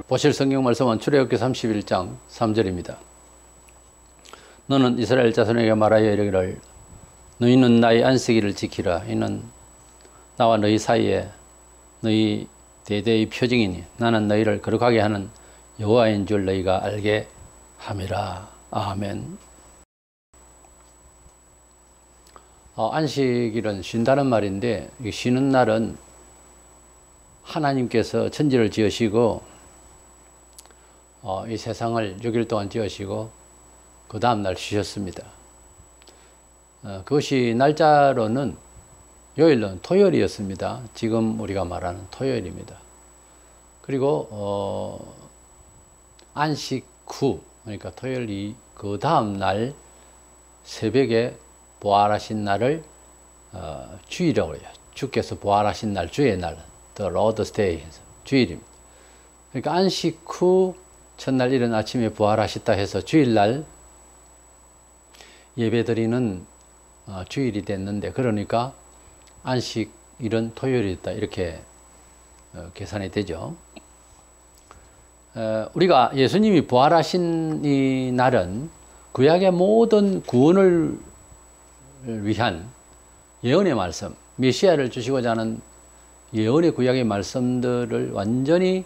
보실 성경 말씀은 출애굽기 31장 3절입니다. 너는 이스라엘 자손에게 말하여 이르기를 너희는 나의 안식일을 지키라. 이는 나와 너희 사이에 너희 대대의 표징이니 나는 너희를 거룩하게 하는 여호와인 줄 너희가 알게 함이라. 아멘. 안식일은 쉰다는 말인데, 쉬는 날은 하나님께서 천지를 지으시고 이 세상을 6일 동안 지으시고 그 다음 날 쉬셨습니다. 그것이 날짜로는 요일은 토요일이었습니다. 지금 우리가 말하는 토요일입니다. 그리고 안식 후, 그러니까 토요일 그 다음 날 새벽에 부활하신 날을 주일이라고 해요. 주께서 부활하신 날, 주의 날, The Lord's Day, 주일입니다. 그러니까 안식 후 첫날 이른 아침에 부활하셨다 해서 주일날 예배드리는 주일이 됐는데, 그러니까 안식일은 토요일이다, 이렇게 계산이 되죠. 우리가 예수님이 부활하신 이 날은 구약의 모든 구원을 위한 예언의 말씀, 메시아를 주시고자 하는 예언의 구약의 말씀들을 완전히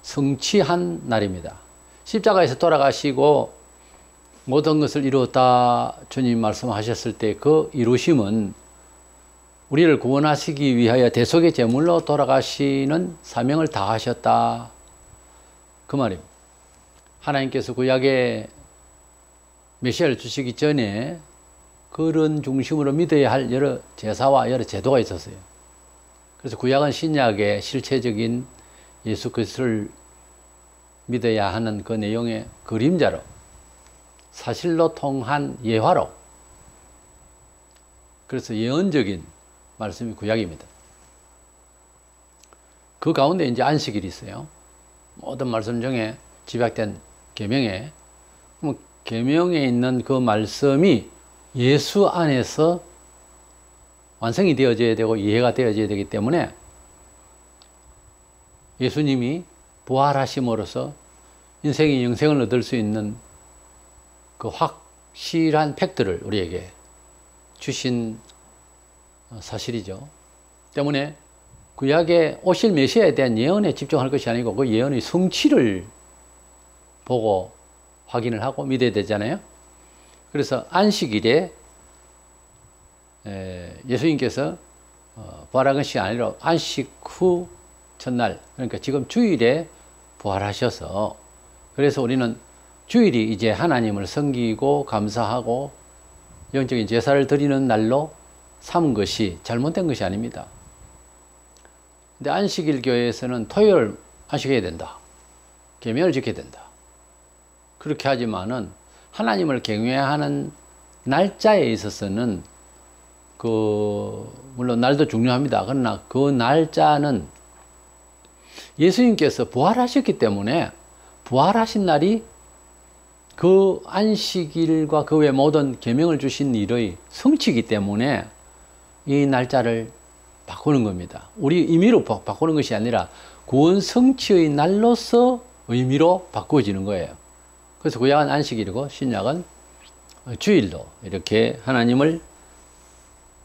성취한 날입니다. 십자가에서 돌아가시고 모든 것을 이루었다 주님 말씀하셨을 때 그 이루심은 우리를 구원하시기 위하여 대속의 제물로 돌아가시는 사명을 다하셨다, 그 말입니다. 하나님께서 구약의 메시아를 주시기 전에 그런 중심으로 믿어야 할 여러 제사와 여러 제도가 있었어요. 그래서 구약은 신약의 실체적인 예수 그리스도를 믿어야 하는 그 내용의 그림자로, 사실로 통한 예화로, 그래서 예언적인 말씀이 구약입니다. 그 가운데 이제 안식일이 있어요. 모든 말씀 중에 집약된 계명에, 계명에 있는 그 말씀이 예수 안에서 완성이 되어져야 되고 이해가 되어져야 되기 때문에 예수님이 부활하심으로써 인생이 영생을 얻을 수 있는 그 확실한 팩트를 우리에게 주신 사실이죠. 때문에 구약에 오실 메시아에 대한 예언에 집중할 것이 아니고 그 예언의 성취를 보고 확인을 하고 믿어야 되잖아요. 그래서 안식일에 예수님께서 부활한 것이 아니라 안식 후 첫날, 그러니까 지금 주일에 부활하셔서, 그래서 우리는 주일이 이제 하나님을 섬기고 감사하고 영적인 제사를 드리는 날로 삼은 것이 잘못된 것이 아닙니다. 근데 안식일 교회에서는 토요일 안식해야 된다, 계명을 지켜야 된다, 그렇게 하지만은 하나님을 경외하는 날짜에 있어서는 물론 날도 중요합니다. 그러나 그 날짜는 예수님께서 부활하셨기 때문에 부활하신 날이 그 안식일과 그 외 모든 계명을 주신 일의 성취이기 때문에 이 날짜를 바꾸는 겁니다. 우리 임의로 바꾸는 것이 아니라 구원 성취의 날로서 의미로 바꾸어지는 거예요. 그래서 구약은 안식일이고 신약은 주일로 이렇게 하나님을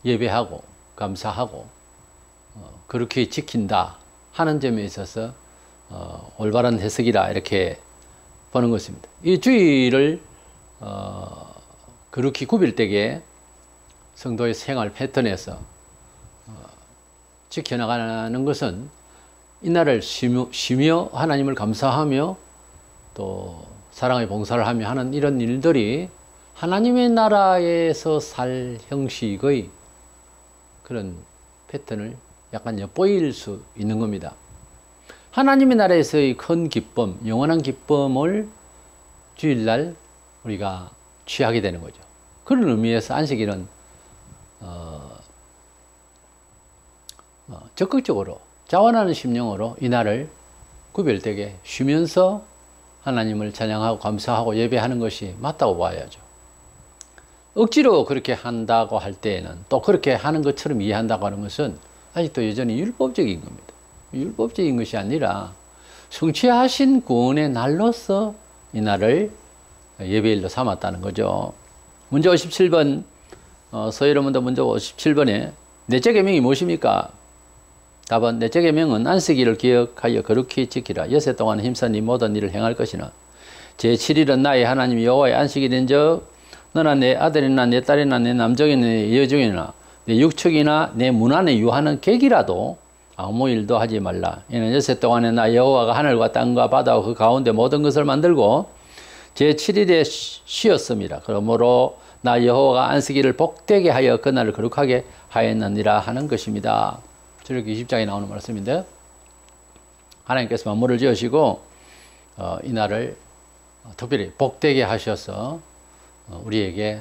예배하고 감사하고 그렇게 지킨다 하는 점에 있어서 올바른 해석이라 이렇게 보는 것입니다. 이 주일을 그렇게 구별되게 성도의 생활 패턴에서 지켜나가는 것은 이날을 쉬며 하나님을 감사하며 또 사랑의 봉사를 하며 하는 이런 일들이 하나님의 나라에서 살 형식의 그런 패턴을 약간 엿보일 수 있는 겁니다. 하나님의 나라에서의 큰 기쁨, 영원한 기쁨을 주일날 우리가 취하게 되는 거죠. 그런 의미에서 안식일은 적극적으로 자원하는 심령으로 이날을 구별되게 쉬면서 하나님을 찬양하고 감사하고 예배하는 것이 맞다고 봐야죠. 억지로 그렇게 한다고 할 때에는, 또 그렇게 하는 것처럼 이해한다고 하는 것은 아직도 여전히 율법적인 겁니다. 율법적인 것이 아니라 성취하신 구원의 날로서 이 날을 예배일로 삼았다는 거죠. 문제 57번, 서예로문도 문제 57번에 넷째 계명이 무엇입니까? 답은 넷째 계명은 안식일을 기억하여 거룩히 지키라. 여세 동안 힘써 네 모든 일을 행할 것이나 제7일은 나의 하나님 여호와의 안식일인즉 너나 내 아들이나 내 딸이나 내 남종이나 내 여종이나 내 육축이나 내 문 안에 유하는 객이라도 아무 일도 하지 말라. 이는 여세 동안에 나 여호와가 하늘과 땅과 바다와 그 가운데 모든 것을 만들고 제7일에 쉬었습니다. 그러므로 나 여호와가 안식일을 복되게 하여 그날을 거룩하게 하였느니라 하는 것입니다. 출애굽기 20장에 나오는 말씀인데 하나님께서 만물을 지으시고 이 날을 특별히 복되게 하셔서 우리에게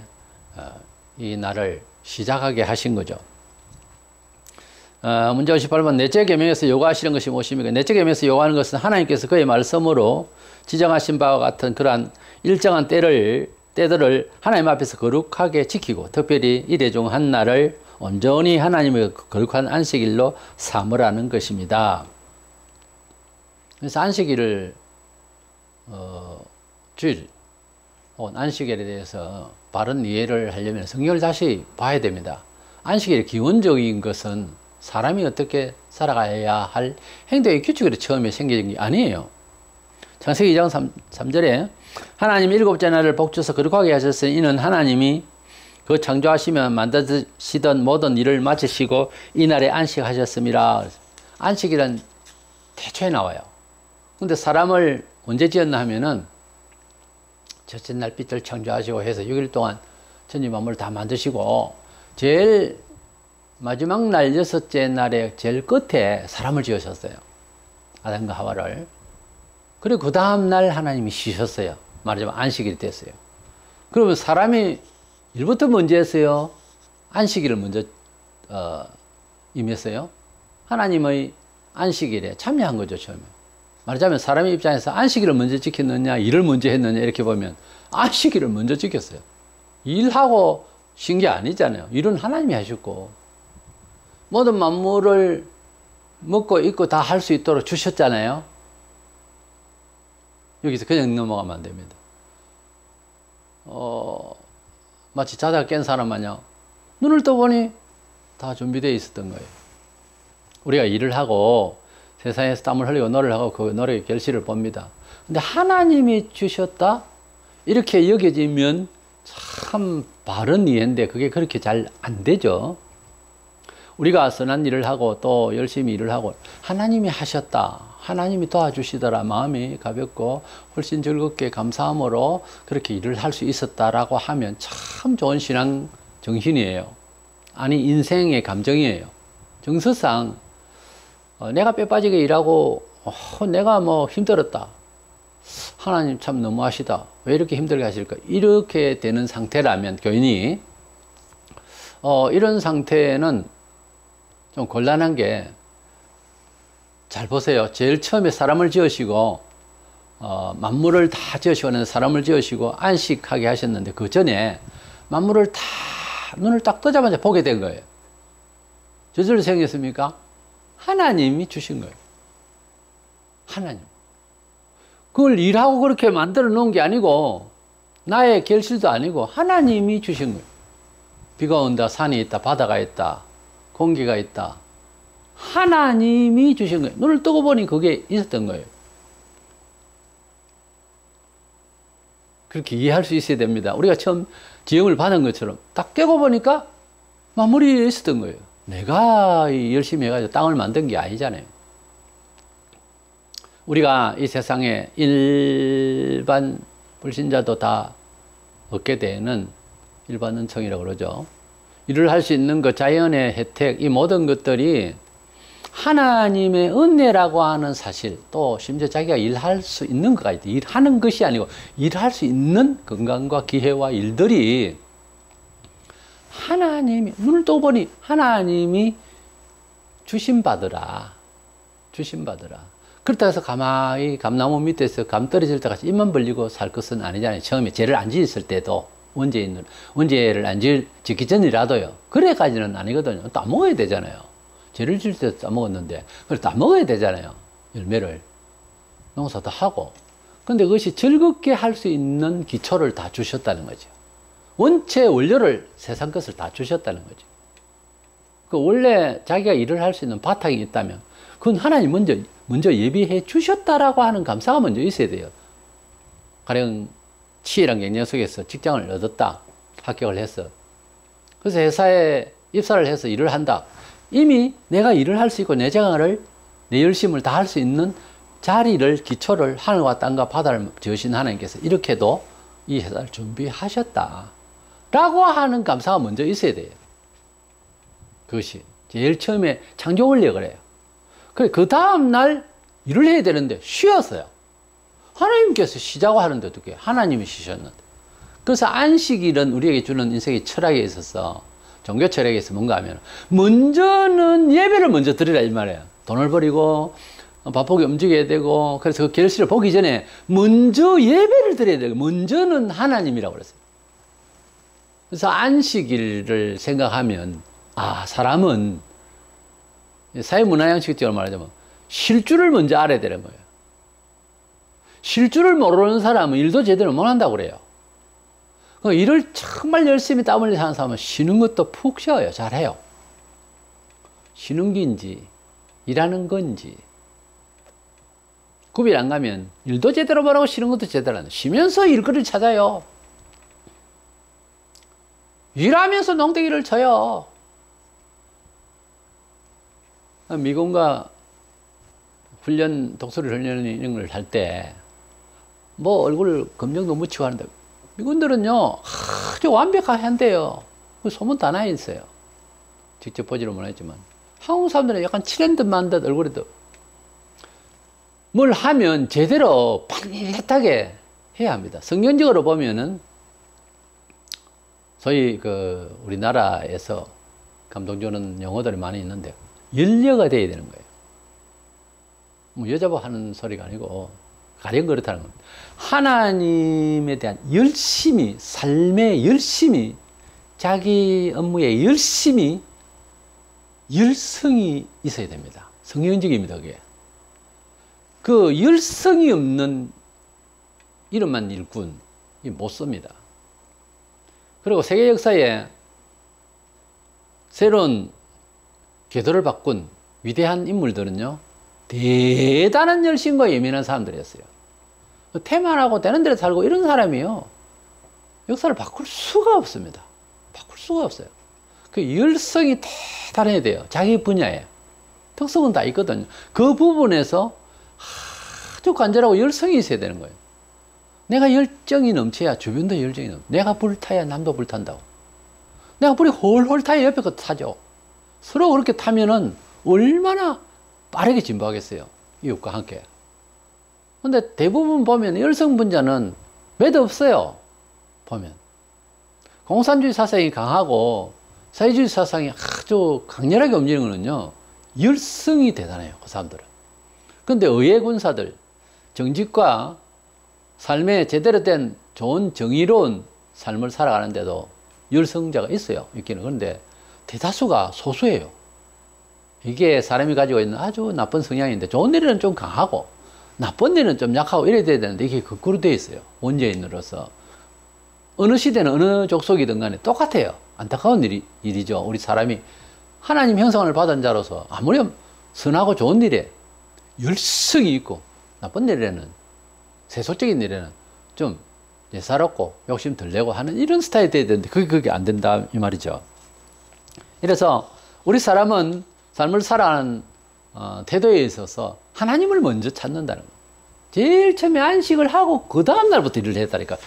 이 날을 시작하게 하신 거죠. 문제 58번 넷째 계명에서 요구하시는 것이 무엇입니까? 넷째 계명에서 요구하는 것은 하나님께서 그의 말씀으로 지정하신 바와 같은 그러한 일정한 때들을 하나님 앞에서 거룩하게 지키고 특별히 이래 중 한 날을 온전히 하나님의 거룩한 안식일로 삼으라는 것입니다. 그래서 안식일을 주일 혹은 안식일에 대해서 바른 이해를 하려면 성경을 다시 봐야 됩니다. 안식일의 기본적인 것은 사람이 어떻게 살아가야 할 행동의 규칙으로 처음에 생긴 게 아니에요. 창세기 2장 3절에 하나님 일곱째 날을 복주서 거룩하게 하셨으니 이는 하나님이 그 창조하시며 만드시던 모든 일을 마치시고 이 날에 안식하셨습니다. 안식이란 태초에 나와요. 근데 사람을 언제 지었나 하면은 첫째 날 빛을 창조하시고 해서 6일 동안 천지 만물을 다 만드시고 제일 마지막 날 여섯째 날에 제일 끝에 사람을 지으셨어요. 아담과 하와를. 그리고 그 다음 날 하나님이 쉬셨어요. 말하자면 안식일이 됐어요. 그러면 사람이 일부터 먼저 했어요. 안식일을 먼저 임했어요. 하나님의 안식일에 참여한 거죠, 처음에. 말하자면 사람의 입장에서 안식일을 먼저 지켰느냐, 일을 먼저 했느냐, 이렇게 보면 안식일을 먼저 지켰어요. 일하고 쉰 게 아니잖아요. 일은 하나님이 하셨고, 모든 만물을 먹고 입고 다 할 수 있도록 주셨잖아요. 여기서 그냥 넘어가면 안 됩니다. 마치 자다가 깬 사람 마냥 눈을 떠보니 다 준비되어 있었던 거예요. 우리가 일을 하고 세상에서 땀을 흘리고 노래를 하고 그 노래의 결실을 봅니다. 근데 하나님이 주셨다? 이렇게 여겨지면 참 바른 이해인데 그게 그렇게 잘 안 되죠. 우리가 선한 일을 하고 또 열심히 일을 하고 하나님이 하셨다. 하나님이 도와주시더라. 마음이 가볍고 훨씬 즐겁게 감사함으로 그렇게 일을 할 수 있었다라고 하면 참 좋은 신앙 정신이에요. 아니 인생의 감정이에요. 정서상 내가 뼈 빠지게 일하고 내가 뭐 힘들었다. 하나님 참 너무하시다. 왜 이렇게 힘들게 하실까? 이렇게 되는 상태라면 교인이 이런 상태는 좀 곤란한 게 잘 보세요. 제일 처음에 사람을 지으시고 만물을 다 지으시고 사람을 지으시고 안식하게 하셨는데 그 전에 만물을 다 눈을 딱 뜨자마자 보게 된 거예요. 저절로 생겼습니까? 하나님이 주신 거예요. 하나님. 그걸 일하고 그렇게 만들어 놓은 게 아니고 나의 결실도 아니고 하나님이 주신 거예요. 비가 온다, 산이 있다, 바다가 있다, 공기가 있다. 하나님이 주신 거예요. 눈을 뜨고 보니 그게 있었던 거예요. 그렇게 이해할 수 있어야 됩니다. 우리가 처음 지음을 받은 것처럼 딱 깨고 보니까 만물이 있었던 거예요. 내가 열심히 해가지고 땅을 만든 게 아니잖아요. 우리가 이 세상에 일반 불신자도 다 얻게 되는 일반 은총이라고 그러죠. 일을 할 수 있는 것, 자연의 혜택, 이 모든 것들이 하나님의 은혜라고 하는 사실, 또 심지어 자기가 일할 수 있는 것가 있다. 일하는 것이 아니고 일할 수 있는 건강과 기회와 일들이 하나님이, 눈을 떠 보니 하나님이 주심받으라. 주심받으라. 그렇다고 해서 가만히 감나무 밑에서 감 떨어질 때까지 입만 벌리고 살 것은 아니잖아요. 처음에 죄를 안 지었을 때도 원죄를 안 짓기 전이라도요. 그래까지는 아니거든요. 또 안 먹어야 되잖아요. 죄를 지을 때도 따먹었는데, 그걸 따먹어야 되잖아요. 열매를. 농사도 하고. 근데 그것이 즐겁게 할 수 있는 기초를 다 주셨다는 거죠. 원체 원료를 세상 것을 다 주셨다는 거죠. 그 원래 자기가 일을 할 수 있는 바탕이 있다면 그건 하나님 먼저 예비해 주셨다라고 하는 감사가 먼저 있어야 돼요. 가령 치열한 경쟁 속에서 직장을 얻었다. 합격을 했어. 그래서 회사에 입사를 해서 일을 한다. 이미 내가 일을 할 수 있고 내 생활을, 내 열심을 다 할 수 있는 자리를, 기초를 하늘과 땅과 바다를 지으신 하나님께서 이렇게도 이 회사를 준비하셨다. 라고 하는 감사가 먼저 있어야 돼요. 그것이 제일 처음에 창조 원리가 그래요. 그 다음 날 일을 해야 되는데 쉬었어요. 하나님께서 쉬자고 하는데 어떻게 하나님이 쉬셨는데. 그래서 안식일은 우리에게 주는 인생의 철학에 있어서, 종교 철학에 있어서 뭔가 하면 먼저는 예배를 먼저 드리라 이 말이에요. 돈을 버리고 바쁘게 움직여야 되고, 그래서 그 결실을 보기 전에 먼저 예배를 드려야 되고, 먼저는 하나님이라고 그랬어요. 그래서 안식일을 생각하면 사람은 사회문화양식적으로 말하자면 쉴 줄을 먼저 알아야 되는 거예요. 쉴 줄을 모르는 사람은 일도 제대로 못 한다고 그래요. 일을 정말 열심히 땀 흘리면서 하는 사람은 쉬는 것도 푹 쉬어요. 잘해요. 쉬는 건지 일하는 건지 구별 안 가면 일도 제대로 못하고 쉬는 것도 제대로 안 해요. 쉬면서 일거리를 찾아요. 일하면서 농땡이를 쳐요. 미군과 독수리 훈련 이런 걸 할 때 뭐 얼굴 검정도 묻히고 하는데 미군들은요 아주 완벽하게 한대요. 그 소문 다 나 있어요. 직접 보지는 못했지만 한국 사람들은 약간 칠한 듯 만 듯 얼굴에도 뭘 하면 제대로 반듯하게 해야 합니다. 성경적으로 보면은 소위 우리나라에서 감동 주는 용어들이 많이 있는데 연료가 돼야 되는 거예요. 뭐 여자보 하는 소리가 아니고 가령 그렇다는 겁니다. 하나님에 대한 열심히, 삶에 열심히, 자기 업무에 열심히 열성이 있어야 됩니다. 성경적입니다, 그게. 그 열성이 없는 이름만 일꾼 못 씁니다. 그리고 세계 역사에 새로운 궤도를 바꾼 위대한 인물들은요 대단한 열심과 예민한 사람들이었어요. 태만하고 되는 대로 살고 이런 사람이요 역사를 바꿀 수가 없습니다. 바꿀 수가 없어요. 그 열성이 대단해야 돼요. 자기 분야에 특성은 다 있거든요. 그 부분에서 아주 간절하고 열성이 있어야 되는 거예요. 내가 열정이 넘쳐야 주변도 열정이 넘쳐. 내가 불타야 남도 불탄다고. 내가 불이 홀홀 타야 옆에 것도 타죠. 서로 그렇게 타면은 얼마나 빠르게 진보하겠어요. 이웃과 함께. 근데 대부분 보면 열성분자는 몇 없어요. 보면. 공산주의 사상이 강하고 사회주의 사상이 아주 강렬하게 움직이는 거는요. 열성이 대단해요. 그 사람들은. 근데 의회 군사들, 정직과 삶에 제대로 된 좋은 정의로운 삶을 살아가는데도 열성자가 있어요. 있기는. 그런데 대다수가 소수예요. 이게 사람이 가지고 있는 아주 나쁜 성향인데 좋은 일은 좀 강하고 나쁜 일은 좀 약하고 이래야 되는데 이게 거꾸로 되어 있어요. 원죄인으로서. 어느 시대는 어느 족속이든 간에 똑같아요. 안타까운 일이죠. 우리 사람이 하나님 형상을 받은 자로서 아무리 선하고 좋은 일에 열성이 있고 나쁜 일에는 세속적인 일에는 좀 예사롭고 욕심 덜 내고 하는 이런 스타일이 돼야 되는데 그게 안 된다 이 말이죠. 그래서 우리 사람은 삶을 살아가는 태도에 있어서 하나님을 먼저 찾는다는 거예요. 제일 처음에 안식을 하고 그 다음 날부터 일을 했다니까.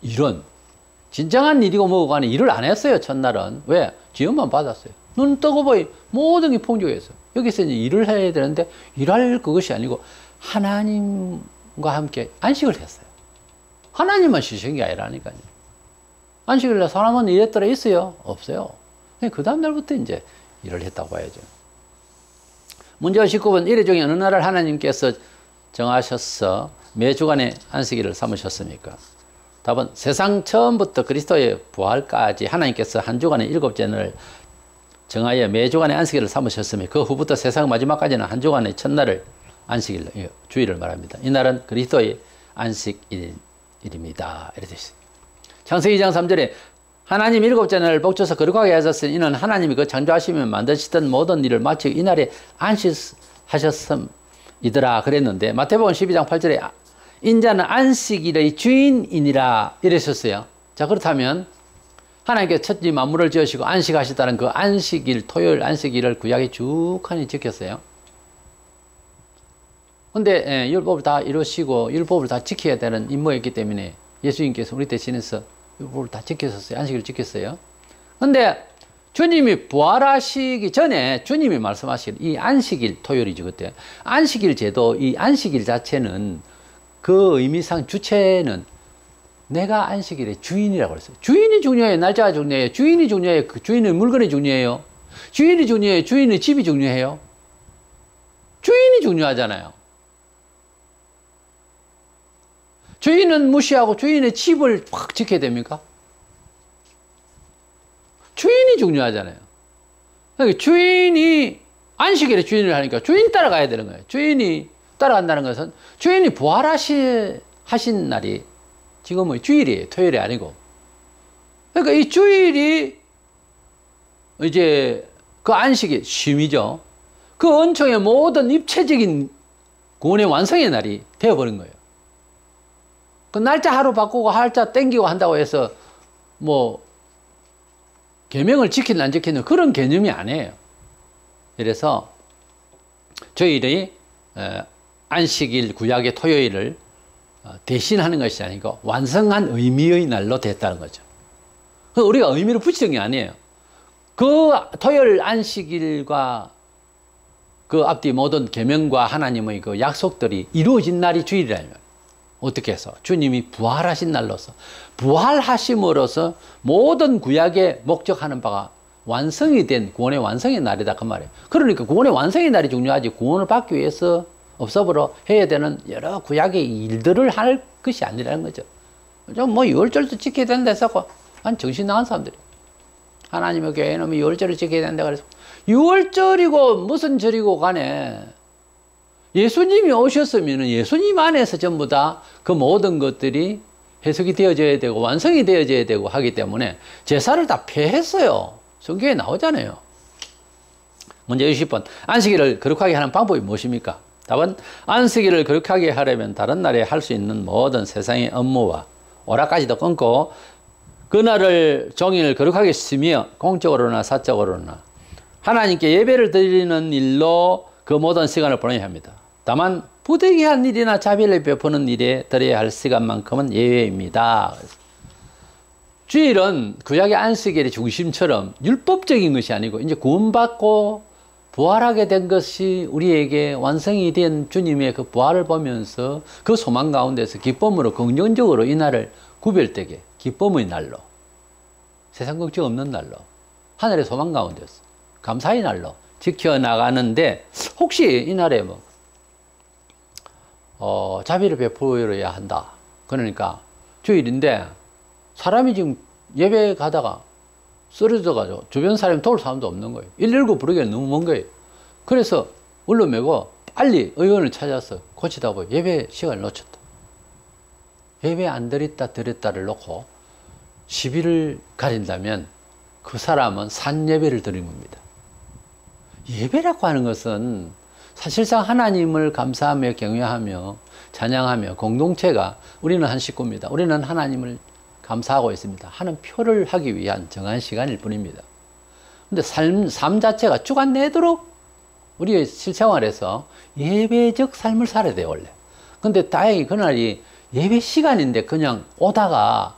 이런 진정한 일이고 뭐고 간에 일을 안 했어요. 첫날은. 왜? 지원만 받았어요. 눈 뜨고 보니 모든 게 풍족했어요. 여기서 이제 일을 해야 되는데 일할 그것이 아니고 하나님과 함께 안식을 했어요. 하나님만 쉬신 게 아니라니까요. 안식을 해 사람은 일했더라 있어요? 없어요. 그 다음 날부터 이제 일을 했다고 봐야죠. 문제와 19번 이래 중에 어느 날을 하나님께서 정하셔서 매 주간에 안식일을 삼으셨습니까? 답은 세상 처음부터 그리스도의 부활까지 하나님께서 한 주간에 7째 날을 정하여 매 주간에 안식일을 삼으셨으며 그 후부터 세상 마지막까지는 한 주간의 첫날을 안식일, 주일을 말합니다. 이날은 그리스도의 안식일입니다. 이렇게 되어 있어요. 창세기 2장 3절에 하나님 7째 날을 복주어서 거룩하게 하셨으니 이는 하나님이 그 창조하시며 만드시던 모든 일을 마치 이날에 안식하셨음이더라 그랬는데, 마태복음 12장 8절에 인자는 안식일의 주인이니라 이랬었어요. 자, 그렇다면 하나님께서 천지 만물을 지으시고 안식하셨다는 그 안식일, 토요일 안식일을 구약에 쭉하니 지켰어요. 근데 율법을 다 이루시고 율법을 다 지켜야 되는 임무였기 때문에 예수님께서 우리 대신해서 율법을 다 지켰었어요. 안식일을 지켰어요. 근데 주님이 부활하시기 전에 주님이 말씀하신 이 안식일, 토요일이죠, 그때. 안식일 제도, 이 안식일 자체는 그 의미상 주체는 내가 안식일의 주인이라고 그랬어요. 주인이 중요해요? 날짜가 중요해요? 주인이 중요해요? 그 주인의 물건이 중요해요? 주인이 중요해요? 주인의 집이 중요해요? 주인이 중요하잖아요. 주인은 무시하고 주인의 집을 확 지켜야 됩니까? 주인이 중요하잖아요. 그러니까 주인이 안식일에 주인을 하니까 주인 따라가야 되는 거예요. 주인이 따라간다는 것은 주인이 부활하신 날이 지금은 주일이에요. 토요일이 아니고. 그러니까 이 주일이 이제 그 안식일, 쉼이죠. 그 은총의 모든 입체적인 구원의 완성의 날이 되어버린 거예요. 그 날짜 하루 바꾸고 날짜 땡기고 한다고 해서 뭐 계명을 지키는 안 지키는 그런 개념이 아니에요. 그래서 주일이 안식일 구약의 토요일을 대신하는 것이 아니고 완성한 의미의 날로 됐다는 거죠. 우리가 의미를 붙이는 게 아니에요. 그 토요일 안식일과 그 앞뒤 모든 계명과 하나님의 그 약속들이 이루어진 날이 주일이라는 거예요. 어떻게 해서? 주님이 부활하신 날로서, 부활하심으로써 모든 구약에 목적하는 바가 완성이 된 구원의 완성의 날이다 그 말이에요. 그러니까 구원의 완성의 날이 중요하지, 구원을 받기 위해서 업적으로 해야 되는 여러 구약의 일들을 할 것이 아니라는 거죠. 뭐 유월절도 지켜야 된다 해서 한 정신 나간 사람들이, 하나님의 교회는 유월절을 지켜야 된다 그래서 유월절이고 무슨 절이고 간에 예수님이 오셨으면 예수님 안에서 전부 다 그 모든 것들이 해석이 되어져야 되고 완성이 되어져야 되고 하기 때문에 제사를 다 폐했어요. 성경에 나오잖아요. 문제 60번. 안식일을 거룩하게 하는 방법이 무엇입니까? 답은 안식일을 거룩하게 하려면 다른 날에 할 수 있는 모든 세상의 업무와 오락까지도 끊고 그날을 종일 거룩하게 쓰며 공적으로나 사적으로나 하나님께 예배를 드리는 일로 그 모든 시간을 보내야 합니다. 다만 부득이한 일이나 자비를 베푸는 일에 드려야 할 시간만큼은 예외입니다. 주일은 구약의 안식일의 중심처럼 율법적인 것이 아니고 이제 구원받고 부활하게 된 것이 우리에게 완성이 된 주님의 그 부활을 보면서 그 소망 가운데서 기쁨으로 긍정적으로 이 날을 구별되게 기쁨의 날로, 세상 걱정 없는 날로, 하늘의 소망 가운데서 감사의 날로 지켜나가는데, 혹시 이 날에 자비를 베풀어야 한다. 그러니까 주일인데 사람이 지금 예배 가다가 쓰러져가지고 주변 사람이 도울 사람도 없는 거예요. 119 부르기가 너무 먼 거예요. 그래서 울러매고 빨리 의원을 찾아서 고치다 보니 예배 시간을 놓쳤다. 예배 안 드렸다를 놓고 시비를 가린다면 그 사람은 산예배를 드린 겁니다. 예배라고 하는 것은 사실상 하나님을 감사하며 경외하며 찬양하며 공동체가, 우리는 한 식구입니다. 우리는 하나님을 감사하고 있습니다 하는 표를 하기 위한 정한 시간일 뿐입니다. 근데 삶 자체가 주간 내도록 우리의 실생활에서 예배적 삶을 살아야 돼요, 원래. 근데 다행히 그날이 예배 시간인데 그냥 오다가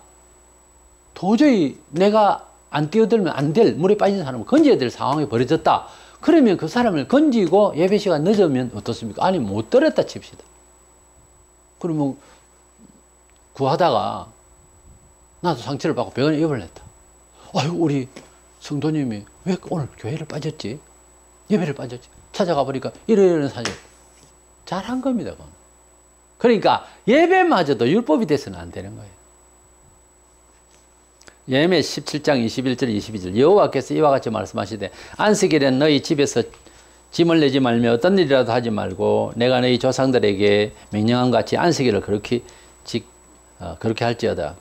도저히 내가 안 뛰어들면 안 될, 물에 빠진 사람을 건져야 될 상황이 벌어졌다. 그러면 그 사람을 건지고 예배 시간 늦으면 어떻습니까? 아니, 못 들었다 칩시다. 그러면 구하다가 나도 상처를 받고 병원에 입원을 했다. 아유, 우리 성도님이 왜 오늘 교회를 빠졌지? 예배를 빠졌지? 찾아가 보니까 이런 사실 잘한 겁니다. 그건. 그러니까 예배마저도 율법이 돼서는 안 되는 거예요. 예레미야 17장 21절 22절 여호와께서 이와 같이 말씀하시되 안식일엔 너희 집에서 짐을 내지 말며 어떤 일이라도 하지 말고 내가 너희 조상들에게 명령한 같이 안식일을 그렇게 할지어다.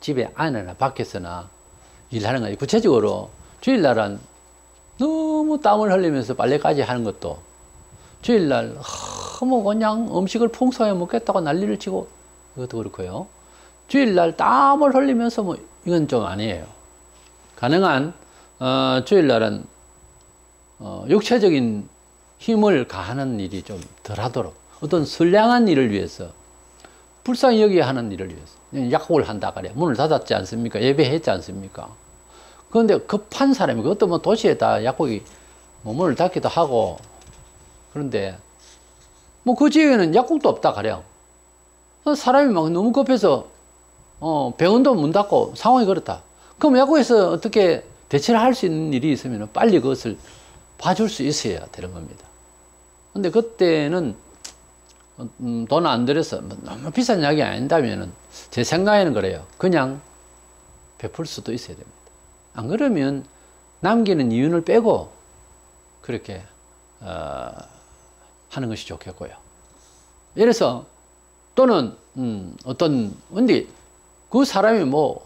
집에 안에나 밖에서나 일하는 거지. 구체적으로 주일날은 너무 땀을 흘리면서 빨래까지 하는 것도, 주일날 뭐 그냥 음식을 풍성하게 먹겠다고 난리를 치고, 이것도 그렇고요. 주일날 땀을 흘리면서 뭐 이건 좀 아니에요. 가능한 주일날은 육체적인 힘을 가하는 일이 좀 덜하도록 어떤 선량한 일을 위해서, 불쌍히 여기야 하는 일을 위해서 약국을 한다 그래. 문을 닫았지 않습니까? 예배했지 않습니까? 그런데 급한 사람이, 그것도 뭐 도시에 다 약국이 뭐 문을 닫기도 하고, 그런데 뭐 그 지역에는 약국도 없다 그래요. 사람이 막 너무 급해서 병원도 문 닫고 상황이 그렇다. 그럼 약국에서 어떻게 대처를 할 수 있는 일이 있으면 빨리 그것을 봐줄 수 있어야 되는 겁니다. 근데 그때는 돈 안 들여서 너무 비싼 약이 아닌다면은, 제 생각에는 그래요. 그냥 베풀 수도 있어야 됩니다. 안 그러면 남기는 이윤을 빼고 그렇게 하는 것이 좋겠고요. 예를 들어서 또는 근데 그 사람이 뭐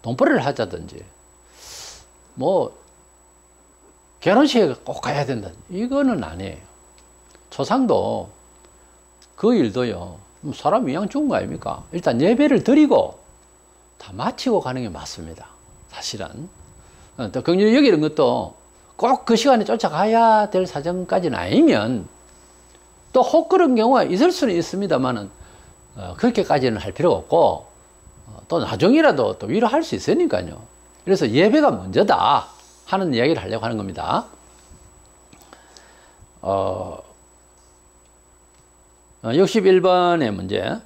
돈벌이를 하자든지 뭐 결혼식에 꼭 가야 된다, 이거는 아니에요. 조상도 그 일도요, 사람 이왕 죽은 거 아닙니까? 일단 예배를 드리고 다 마치고 가는 게 맞습니다. 사실은 또 긍휼히 여기는 것도 꼭 그 시간에 쫓아가야 될 사정까지는 아니면, 또 혹 그런 경우가 있을 수는 있습니다만은 그렇게까지는 할 필요가 없고, 또 나중이라도 또 위로할 수 있으니까요. 그래서 예배가 먼저다 하는 이야기를 하려고 하는 겁니다. 61번의 문제.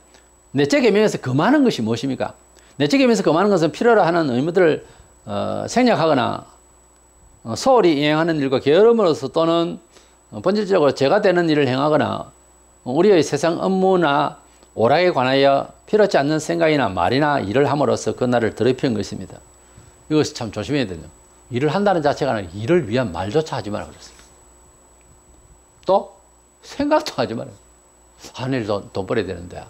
넷째 계명에서 금하는 것이 무엇입니까? 넷째 계명에서 금하는 것은 필요로 하는 의무들을 생략하거나 소홀히 이행하는 일과 게으름으로써 또는 본질적으로 죄가 되는 일을 행하거나 우리의 세상 업무나 오락에 관하여 필요치 않는 생각이나 말이나 일을 함으로써 그날을 더럽히는 것입니다. 이것이 참 조심해야 돼요. 일을 한다는 자체가 아니라 일을 위한 말조차 하지 말라 그랬어요. 또 생각도 하지 말아요. 내일 돈 벌어야 되는데,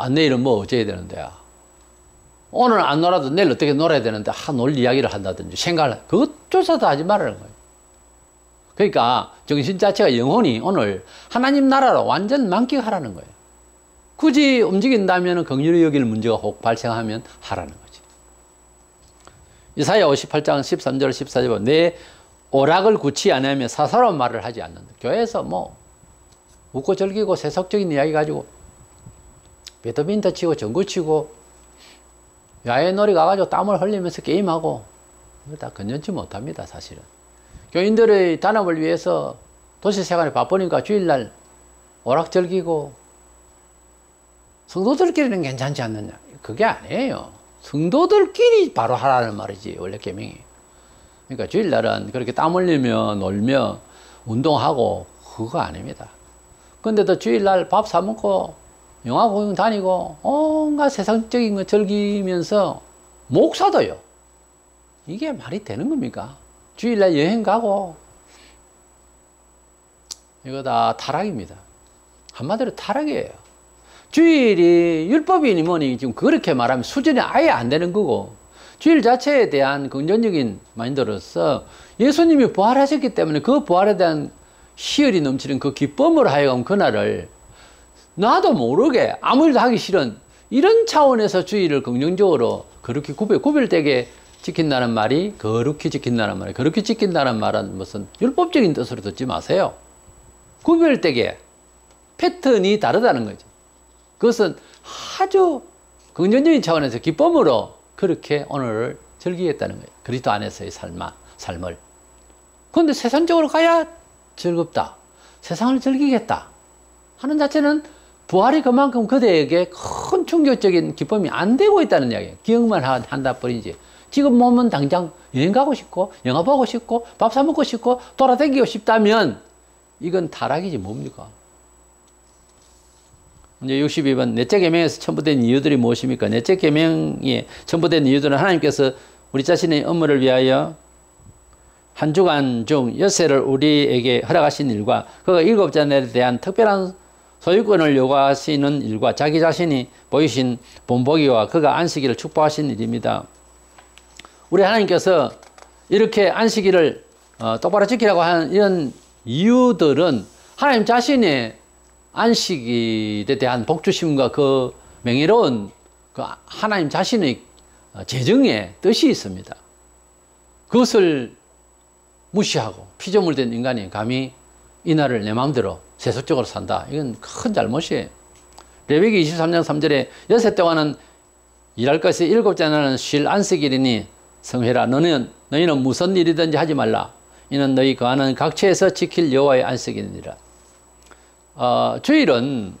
내일은 뭐 어째야 되는데, 오늘 안 놀아도 내일 어떻게 놀아야 되는데, 놀 이야기를 한다든지 생각을, 그것조차도 하지 말라는 거예요. 그러니까 정신 자체가, 영혼이 오늘 하나님 나라로 완전 만끽하라는 거예요. 굳이 움직인다면 긍휼히 여길 문제가 혹 발생하면 하라는 거지. 이사야 58장 13절 14절, 내 오락을 굳이 안 하며 사사로운 말을 하지 않는다. 교회에서 뭐 웃고 즐기고 세속적인 이야기 가지고 배드민턴 치고 전구 치고 야외 놀이 가가지고 땀을 흘리면서 게임하고, 이거 다 건전치 못합니다. 사실은 교인들의 단합을 위해서 도시 생활이 바쁘니까 주일날 오락 즐기고, 성도들끼리는 괜찮지 않느냐, 그게 아니에요. 성도들끼리 바로 하라는 말이지, 원래 계명이. 그러니까 주일날은 그렇게 땀 흘리며 놀며 운동하고 그거 아닙니다. 근데도 주일날 밥 사 먹고 영화 공연 다니고 온갖 세상적인 거 즐기면서 목사도요, 이게 말이 되는 겁니까? 주일날 여행 가고, 이거 다 타락입니다. 한마디로 타락이에요. 주일이 율법이니 뭐니 지금 그렇게 말하면 수준이 아예 안 되는 거고, 주일 자체에 대한 긍정적인 마인드로서 예수님이 부활하셨기 때문에 그 부활에 대한 희열이 넘치는 그 기쁨으로 하여금 그날을 나도 모르게 아무 일도 하기 싫은 이런 차원에서 주일을 긍정적으로 그렇게 구별되게 지킨다는 말이, 거룩히 지킨다는 말이, 거룩히 지킨다는 말은 무슨 율법적인 뜻으로 듣지 마세요. 구별되게 패턴이 다르다는 거죠. 그것은 아주 긍정적인 차원에서 기쁨으로 그렇게 오늘을 즐기겠다는 거예요. 그리스도 안에서의 삶을. 그런데 세상적으로 가야 즐겁다, 세상을 즐기겠다 하는 자체는 부활이 그만큼 그대에게 큰 충격적인 기쁨이 안 되고 있다는 이야기예요. 기억만 한다 뿐이지. 지금 몸은 당장 여행 가고 싶고 영화 보고 싶고 밥 사 먹고 싶고 돌아다니고 싶다면 이건 타락이지 뭡니까? 이제 62번, 넷째 계명에서 첨부된 이유들이 무엇입니까? 넷째 계명에 첨부된 이유들은 하나님께서 우리 자신의 업무를 위하여 한 주간 중 엿새를 우리에게 허락하신 일과 그가 일곱 잔에 대한 특별한 소유권을 요구하시는 일과 자기 자신이 보이신 본보기와 그가 안식일을 축복하신 일입니다. 우리 하나님께서 이렇게 안식일을 똑바로 지키라고 하는 이런 이유들은 하나님 자신의 안식일에 대한 복주심과 그 명예로운 그 하나님 자신의 재정의 뜻이 있습니다. 그것을 무시하고 피조물 된 인간이 감히 이 날을 내 마음대로 세속적으로 산다. 이건 큰 잘못이에요. 레위기 23장 3절에 여섯 동안은 일할 것이 일곱째는 쉴 안식일이니 성회라. 너희는 무슨 일이든지 하지 말라. 이는 너희 거하는 각처에서 지킬 여호와의 안식일이니라. 주일은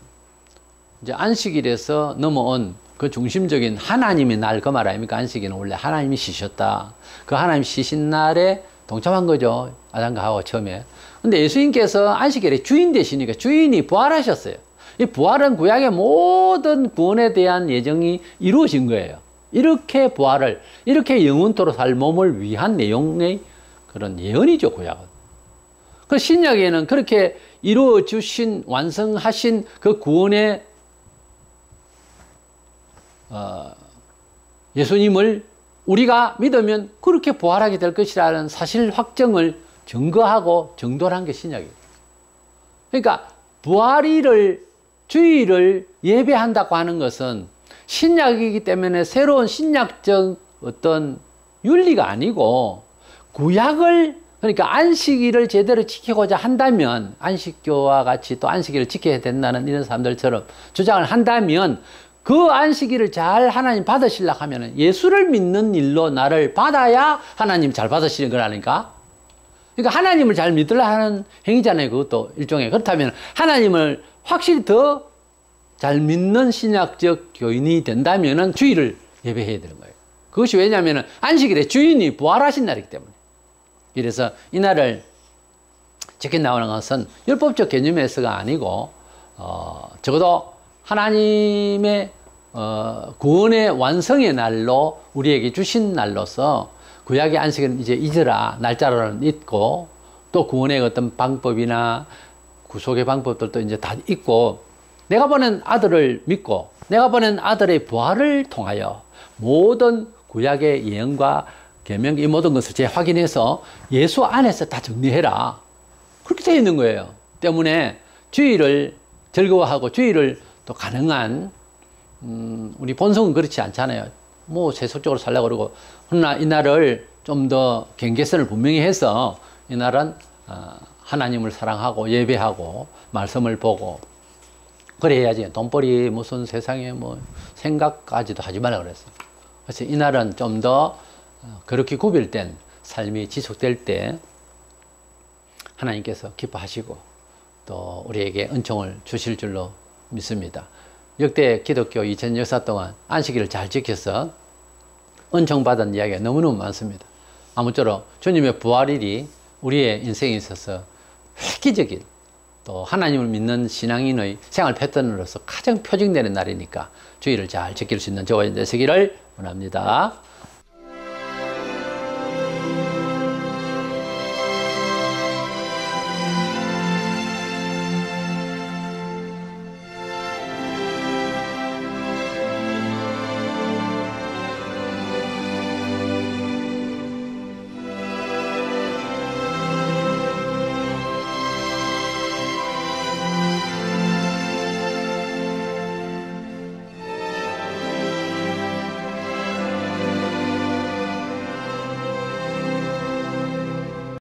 이제 안식일에서 넘어온 그 중심적인 하나님의 날 그 말 아닙니까? 안식일은 원래 하나님이 쉬셨다. 그 하나님 쉬신 날에 동참한 거죠. 아담과 하와 처음에. 근데 예수님께서 안식일의 주인 되시니까 주인이 부활하셨어요. 이 부활은 구약의 모든 구원에 대한 예정이 이루어진 거예요. 이렇게 부활을, 이렇게 영원토록 살 몸을 위한 내용의 그런 예언이죠, 구약은. 그 신약에는 그렇게 이루어 주신, 완성하신 그 구원의 예수님을 우리가 믿으면 그렇게 부활하게 될 것이라는 사실 확정을 증거하고 정돌한 게 신약이에요. 그러니까 부활일을, 주일을 예배한다고 하는 것은 신약이기 때문에 새로운 신약적 어떤 윤리가 아니고 구약을, 그러니까 안식일을 제대로 지키고자 한다면, 안식교와 같이 또 안식일을 지켜야 된다는 이런 사람들처럼 주장을 한다면 그 안식일을 잘 하나님 받으시려고 하면 예수를 믿는 일로 나를 받아야 하나님 잘 받으시는 거라니까. 그러니까 하나님을 잘 믿으려 하는 행위잖아요. 그것도 일종의. 그렇다면 하나님을 확실히 더 잘 믿는 신약적 교인이 된다면 주일을 예배해야 되는 거예요. 그것이 왜냐하면 안식일에 주인이 부활하신 날이기 때문에. 이래서 이 날을 지켜나가는 것은 율법적 개념에서가 아니고 적어도 하나님의 구원의 완성의 날로 우리에게 주신 날로서 구약의 안식일은 이제 잊으라 날짜로는 있고 또 구원의 어떤 방법이나 구속의 방법들도 이제 다 있고 내가 보낸 아들을 믿고 내가 보낸 아들의 부활을 통하여 모든 구약의 예언과 계명 이 모든 것을 재확인해서 예수 안에서 다 정리해라. 그렇게 되어 있는 거예요. 때문에 주일을 즐거워하고 주일을 또 가능한 우리 본성은 그렇지 않잖아요. 뭐 세속적으로 살려고 그러고 그러나 이날을 좀 더 경계선을 분명히 해서 이날은 하나님을 사랑하고 예배하고 말씀을 보고 그래야지 돈벌이 무슨 세상에 뭐 생각까지도 하지 말라 그랬어요. 그래서 이날은 좀 더 그렇게 구별된 삶이 지속될 때 하나님께서 기뻐하시고 또 우리에게 은총을 주실 줄로 믿습니다. 역대 기독교 2000 역사 동안 안식일을 잘 지켜서 은총받은 이야기가 너무너무 많습니다. 아무쪼록 주님의 부활일이 우리의 인생에 있어서 획기적인 또 하나님을 믿는 신앙인의 생활 패턴으로서 가장 표징되는 날이니까 주일을 잘 지킬 수 있는 저와 여러분 되시기를 원합니다.